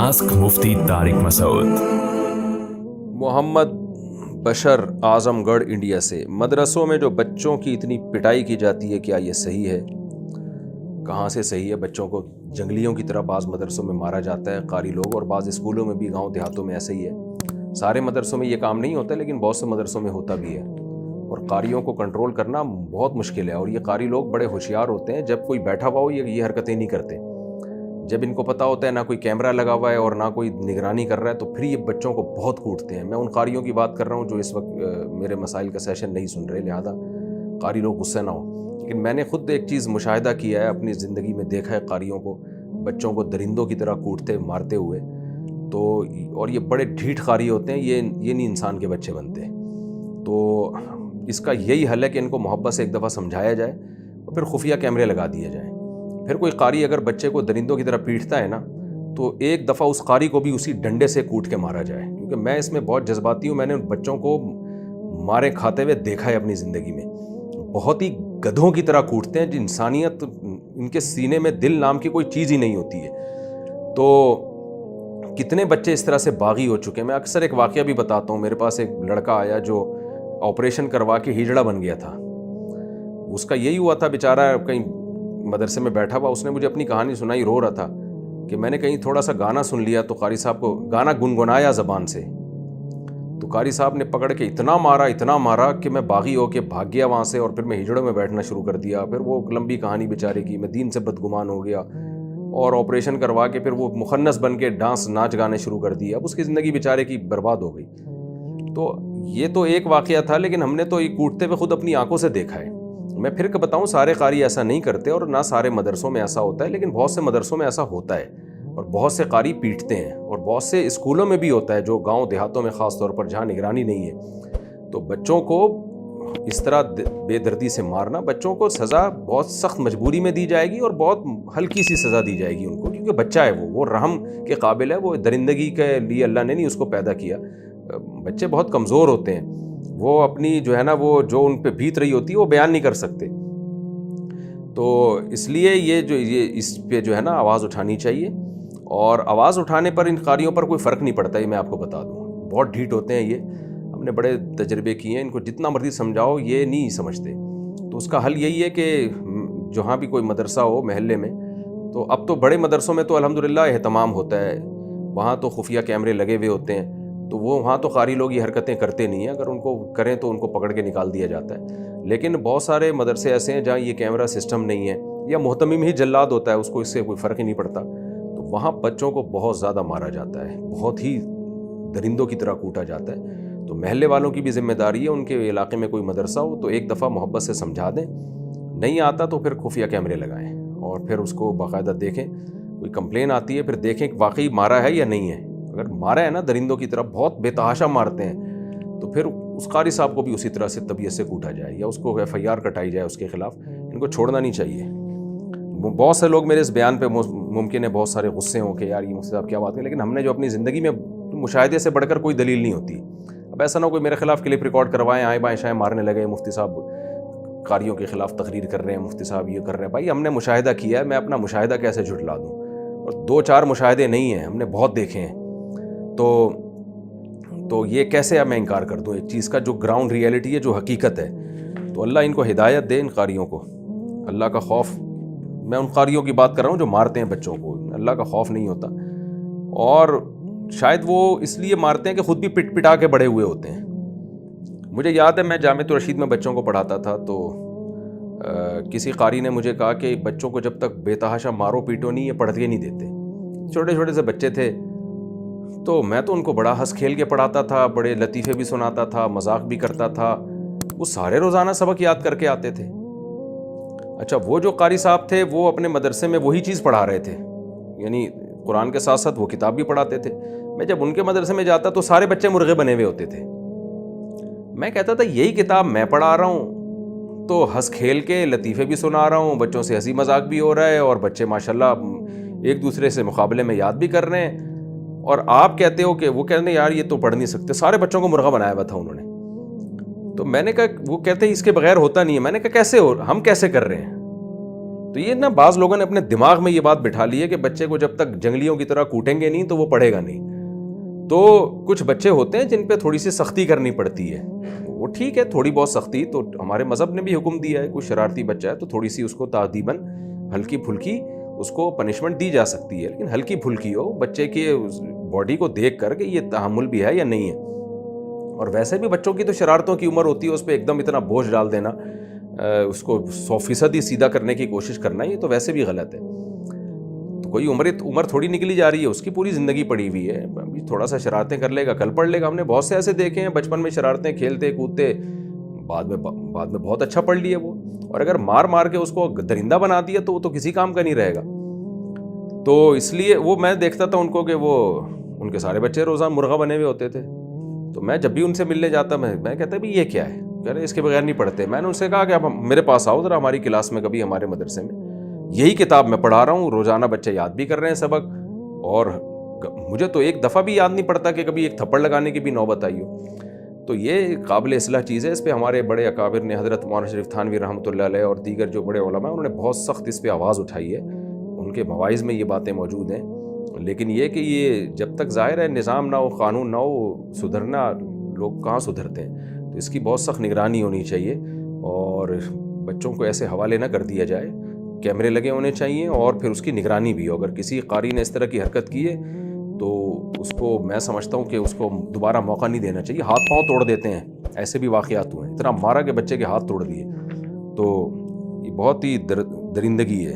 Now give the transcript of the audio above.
Ask मुफ्ती तारिक मसूद। मोहम्मद बशर Azamgarh India से। मदरसों में जो बच्चों की इतनी पिटाई की जाती है, क्या ये सही है? कहाँ से सही है? बच्चों को जंगलियों की तरह बाज़ मदरसों में मारा जाता है कारी लोग, और बाज़ स्कूलों में भी गांव देहातों में ऐसे ही है। सारे मदरसों में ये काम नहीं होता, लेकिन बहुत से मदरसों में होता भी है। और कारियों को कंट्रोल करना बहुत मुश्किल है, और ये कारी लोग बड़े होशियार होते हैं। जब कोई बैठा हुआ हो ये हरकतें नहीं करते। जब इनको पता होता है ना कोई कैमरा लगा हुआ है और ना कोई निगरानी कर रहा है, तो फिर ये बच्चों को बहुत कूटते हैं। मैं उन कारियों की बात कर रहा हूँ जो इस वक्त मेरे मसाइल का सेशन नहीं सुन रहे, लिहाजा कारी लोग गुस्से ना हो। लेकिन मैंने खुद एक चीज़ मुशाहिदा किया है, अपनी ज़िंदगी में देखा है कारियों को, बच्चों को दरिंदों की तरह कूटते मारते हुए। तो और ये बड़े ढीठ कारी होते हैं, ये नहीं इंसान के बच्चे बनते। तो इसका यही हल है कि इनको मोहब्बत से एक दफ़ा समझाया जाए और फिर खुफिया कैमरे लगा दिए जाएँ। फिर कोई कारी अगर बच्चे को दरिंदों की तरह पीटता है ना, तो एक दफ़ा उस कारी को भी उसी डंडे से कूट के मारा जाए। क्योंकि मैं इसमें बहुत जज्बाती हूँ। मैंने उन बच्चों को मारे खाते हुए देखा है अपनी ज़िंदगी में। बहुत ही गधों की तरह कूटते हैं, जो इंसानियत, इनके सीने में दिल नाम की कोई चीज़ ही नहीं होती है। तो कितने बच्चे इस तरह से बागी हो चुके हैं। मैं अक्सर एक वाक़या भी बताता हूँ। मेरे पास एक लड़का आया जो ऑपरेशन करवा के हिजड़ा बन गया था। उसका यही हुआ था, बेचारा कहीं मदरसे में बैठा हुआ, उसने मुझे अपनी कहानी सुनाई, रो रहा था कि मैंने कहीं थोड़ा सा गाना सुन लिया, तो कारी साहब को गाना गुनगुनाया ज़बान से, तो कारी साहब ने पकड़ के इतना मारा कि मैं बागी हो के भाग गया वहाँ से, और फिर मैं हिजड़ों में बैठना शुरू कर दिया। फिर वो लंबी कहानी बेचारे की, मैं दीन से बदगुमान हो गया और ऑपरेशन करवा के फिर वो मुखन्नस बन के नाच गाने शुरू कर दिए। अब उसकी ज़िंदगी बेचारे की बर्बाद हो गई। तो ये तो एक वाक़या था, लेकिन हमने तो ये कूटते हुए खुद अपनी आंखों से देखा है। मैं फिर बताऊं, सारे कारी ऐसा नहीं करते और ना सारे मदरसों में ऐसा होता है, लेकिन बहुत से मदरसों में ऐसा होता है और बहुत से कारी पीटते हैं। और बहुत से स्कूलों में भी होता है, जो गांव देहातों में ख़ास तौर पर जहां निगरानी नहीं है। तो बच्चों को इस तरह बेदर्दी से मारना, बच्चों को सज़ा बहुत सख्त मजबूरी में दी जाएगी और बहुत हल्की सी सज़ा दी जाएगी उनको, क्योंकि बच्चा है वो रहम के काबिल है। वो दरिंदगी के लिए अल्लाह ने नहीं उसको पैदा किया। बच्चे बहुत कमज़ोर होते हैं, वो अपनी जो है ना, वो जो उन पे बीत रही होती है वो बयान नहीं कर सकते। तो इसलिए ये इस पे जो है ना आवाज़ उठानी चाहिए। और आवाज़ उठाने पर इन कारियों पर कोई फ़र्क नहीं पड़ता, ये मैं आपको बता दूँ। बहुत ढीठ होते हैं ये, हमने बड़े तजर्बे किए हैं। इनको जितना मर्ज़ी समझाओ ये नहीं समझते। तो उसका हल यही है कि जहाँ भी कोई मदरसा हो महल्ले में, तो अब तो बड़े मदरसों में तो अल्हम्दुलिल्लाह एहतमाम होता है, वहाँ तो खुफिया कैमरे लगे हुए होते हैं। तो वो वहाँ तो कारी लोग ये हरकतें करते नहीं हैं, अगर उनको करें तो उनको पकड़ के निकाल दिया जाता है। लेकिन बहुत सारे मदरसे ऐसे हैं जहाँ ये कैमरा सिस्टम नहीं है, या मुहतमिम ही जल्लाद होता है, उसको इससे कोई फ़र्क ही नहीं पड़ता। तो वहाँ बच्चों को बहुत ज़्यादा मारा जाता है, बहुत ही दरिंदों की तरह कूटा जाता है। तो महल्ले वालों की भी जिम्मेदारी है, उनके इलाके में कोई मदरसा हो तो एक दफ़ा मोहब्बत से समझा दें, नहीं आता तो फिर खुफिया कैमरे लगाएँ और फिर उसको बाकायदा देखें। कोई कंप्लेन आती है, फिर देखें कि वाकई मारा है या नहीं है। अगर मारा है ना दरिंदों की तरह, बहुत बेतहाशा मारते हैं, तो फिर उस कारी साहब को भी उसी तरह से तबीयत से कूटा जाए या उसको FIR कटाई जाए उसके खिलाफ। इनको छोड़ना नहीं चाहिए। बहुत से लोग मेरे इस बयान पे मुमकिन है बहुत सारे गुस्से हों कि यार ये मुफ्ती साहब क्या बात है, लेकिन हमने जो अपनी ज़िंदगी में मुशाहिदे से बढ़कर कोई दलील नहीं होती। अब ऐसा ना कोई मेरे खिलाफ क्लिप रिकॉर्ड करवाएं, आए बाएँ शाएँ मारने लगे, मुफ्ती साहब कारियों के खिलाफ तकरीर कर रहे हैं, मुफ्ती साहब ये कर रहे हैं। भाई हमने मुशाहिदा किया है, मैं अपना मुशाहिदा कैसे झुठला दूँ? और 2-4 मुशाहिदे नहीं हैं, हमने बहुत देखे हैं। तो ये कैसे अब मैं इनकार कर दूँ एक चीज़ का जो ग्राउंड रियलिटी है, जो हकीकत है। तो अल्लाह इनको हिदायत दे, इन कारियों को अल्लाह का खौफ। मैं उन कारियों की बात कर रहा हूँ जो मारते हैं बच्चों को, अल्लाह का खौफ नहीं होता। और शायद वो इसलिए मारते हैं कि खुद भी पिट पिटा के बड़े हुए होते हैं। मुझे याद है मैं जामिअतुर रशीद में बच्चों को पढ़ाता था, तो किसी कारी ने मुझे कहा कि बच्चों को जब तक बेतहाशा मारो पीटो नहीं, ये पढ़ते नहीं देते। छोटे छोटे से बच्चे थे, तो मैं तो उनको बड़ा हंस खेल के पढ़ाता था, बड़े लतीफ़े भी सुनाता था, मजाक भी करता था। वो सारे रोज़ाना सबक याद करके आते थे। अच्छा, वो जो कारी साहब थे वो अपने मदरसे में वही चीज़ पढ़ा रहे थे, यानी कुरान के साथ साथ वो किताब भी पढ़ाते थे। मैं जब उनके मदरसे में जाता तो सारे बच्चे मुर्गे बने हुए होते थे। मैं कहता था यही किताब मैं पढ़ा रहा हूँ, तो हंस खेल के लतीफ़े भी सुना रहा हूँ, बच्चों से हंसी मजाक भी हो रहा है, और बच्चे माशाल्लाह एक दूसरे से मुकाबले में याद भी कर रहे हैं। और आप कहते हो कि वो कहते हैं यार ये तो पढ़ नहीं सकते। सारे बच्चों को मुर्गा बनाया हुआ था उन्होंने। तो मैंने कहा, वो कहते हैं इसके बगैर होता नहीं है। मैंने कहा कैसे हो, हम कैसे कर रहे हैं? تو یہ نا بعض لوگوں نے اپنے دماغ میں یہ بات بٹھا لی ہے کہ بچے کو جب تک جنگلیوں کی طرح کوٹیں گے نہیں تو وہ پڑھے گا نہیں. تو کچھ بچے ہوتے ہیں جن پہ تھوڑی سی سختی کرنی پڑتی ہے, وہ ٹھیک ہے, تھوڑی بہت سختی تو ہمارے مذہب نے بھی حکم دیا ہے. کوئی شرارتی بچہ ہے تو تھوڑی سی اس کو تعدیباً ہلکی پھلکی اس کو پنشمنٹ دی جا سکتی ہے, لیکن ہلکی پھلکی ہو, بچے کی باڈی کو دیکھ کر کہ یہ تحمل بھی ہے یا نہیں ہے. اور ویسے بھی بچوں کی تو شرارتوں کی عمر ہوتی ہے, اس پہ ایک دم اتنا بوجھ ڈال دینا, اس کو 100% ہی سیدھا کرنے کی کوشش کرنا, یہ تو ویسے بھی غلط ہے. تو کوئی عمر تھوڑی نکلی جا رہی ہے, اس کی پوری زندگی پڑی ہوئی ہے. ابھی تھوڑا سا شرارتیں کر لے گا, کل پڑھ لے گا. ہم نے بہت سے ایسے دیکھے ہیں بچپن میں شرارتیں کھیلتے کودتے, بعد میں بہت اچھا پڑھ لیے وہ. اور اگر مار کے اس کو درندہ بنا دیا تو وہ تو کسی کام کا نہیں رہے گا. تو اس لیے وہ میں دیکھتا تھا ان کو کہ وہ ان کے سارے بچے روزانہ مرغا بنے ہوئے ہوتے تھے. تو میں جب بھی ان سے ملنے جاتا میں کہتا بھی یہ کیا ہے, کہہ رہے اس کے بغیر نہیں پڑھتے. میں نے ان سے کہا کہ آپ میرے پاس آؤ ذرا, ہماری کلاس میں کبھی, ہمارے مدرسے میں یہی کتاب میں پڑھا رہا ہوں, روزانہ بچے یاد بھی کر رہے ہیں سبق, اور مجھے تو ایک دفعہ بھی یاد نہیں پڑتا کہ کبھی ایک تھپڑ لگانے کی بھی نوبت آئی ہو. تو یہ قابل اصلاح چیز ہے. اس پہ ہمارے بڑے اکابر نے, حضرت مولانا شریف تھانوی رحمۃ اللہ علیہ اور دیگر جو بڑے علماء ہیں, انہوں نے بہت سخت اس پہ آواز اٹھائی ہے. ان کے مواعظ میں یہ باتیں موجود ہیں. لیکن یہ کہ یہ جب تک ظاہر ہے نظام نہ ہو, قانون نہ ہو, سدھرنا لوگ کہاں سدھرتے ہیں. تو اس کی بہت سخت نگرانی ہونی چاہیے, اور بچوں کو ایسے حوالے نہ کر دیا جائے. کیمرے لگے ہونے چاہیے, اور پھر اس کی نگرانی بھی ہو. اگر کسی قاری نے اس طرح کی حرکت کی ہے تو اس کو, میں سمجھتا ہوں کہ اس کو دوبارہ موقع نہیں دینا چاہیے. ہاتھ پاؤں توڑ دیتے ہیں, ایسے بھی واقعات ہوئے ہیں, اتنا مارا کہ بچے کے ہاتھ توڑ دیے. تو یہ بہت ہی درندگی ہے.